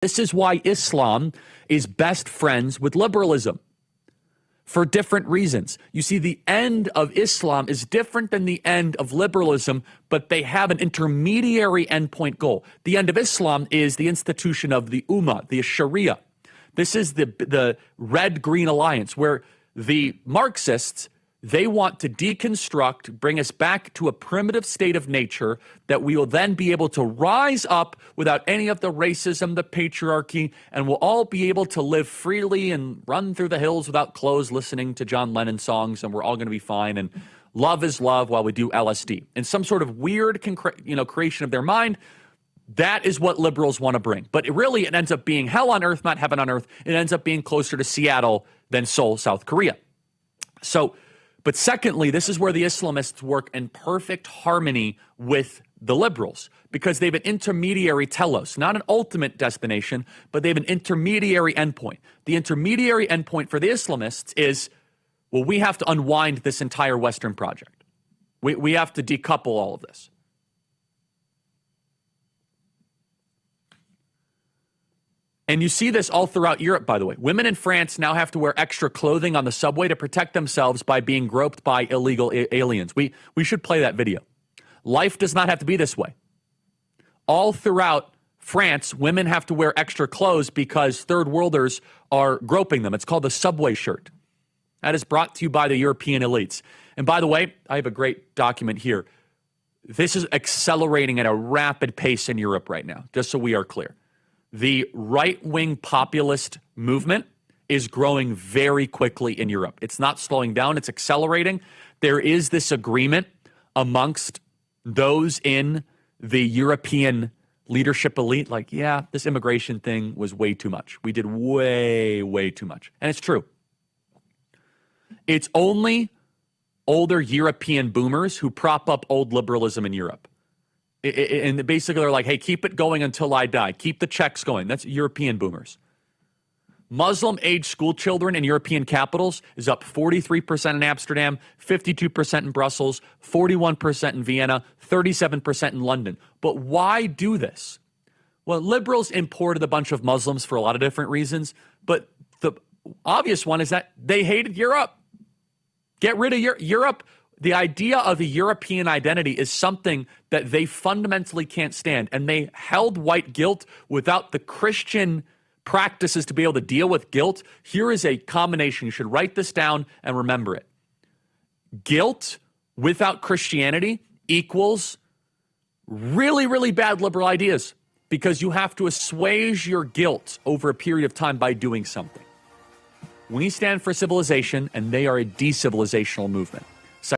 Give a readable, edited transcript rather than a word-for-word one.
This is why Islam is best friends with liberalism for different reasons. You see, the end of Islam is different than the end of liberalism, but they have an intermediary endpoint goal. The end of Islam is the institution of the Ummah, the Sharia. This is the red-green alliance where the Marxists, they want to deconstruct, bring us back to a primitive state of nature that we will then be able to rise up without any of the racism, the patriarchy, and we'll all be able to live freely and run through the hills without clothes listening to John Lennon songs, and we're all going to be fine, and love is love while we do LSD. In some sort of weird creation of their mind, that is what liberals want to bring. But it ends up being hell on earth, not heaven on earth. It ends up being closer to Seattle than Seoul, South Korea. But secondly, this is where the Islamists work in perfect harmony with the liberals because they have an intermediary telos, not an ultimate destination, but they have an intermediary endpoint. The intermediary endpoint for the Islamists is, well, we have to unwind this entire Western project. We have to decouple all of this. And you see this all throughout Europe, by the way. Women in France now have to wear extra clothing on the subway to protect themselves by being groped by illegal aliens. We should play that video. Life does not have to be this way. All throughout France, women have to wear extra clothes because third worlders are groping them. It's called the subway shirt. That is brought to you by the European elites. And by the way, I have a great document here. This is accelerating at a rapid pace in Europe right now, just so we are clear. The right-wing populist movement is growing very quickly in Europe. It's not slowing down. It's accelerating. There is this agreement amongst those in the European leadership elite, like, yeah, this immigration thing was way too much. We did way, way too much. And it's true. It's only older European boomers who prop up old liberalism in Europe. And basically they're like, hey, keep it going until I die. Keep the checks going. That's European boomers. Muslim-age school children in European capitals is up 43% in Amsterdam, 52% in Brussels, 41% in Vienna, 37% in London. But why do this? Well, liberals imported a bunch of Muslims for a lot of different reasons, but the obvious one is that they hated Europe. Get rid of Europe. The idea of a European identity is something that they fundamentally can't stand, and they held white guilt without the Christian practices to be able to deal with guilt. Here is a combination. You should write this down and remember it. Guilt without Christianity equals really, really bad liberal ideas because you have to assuage your guilt over a period of time by doing something. We stand for civilization, and they are a decivilizational movement.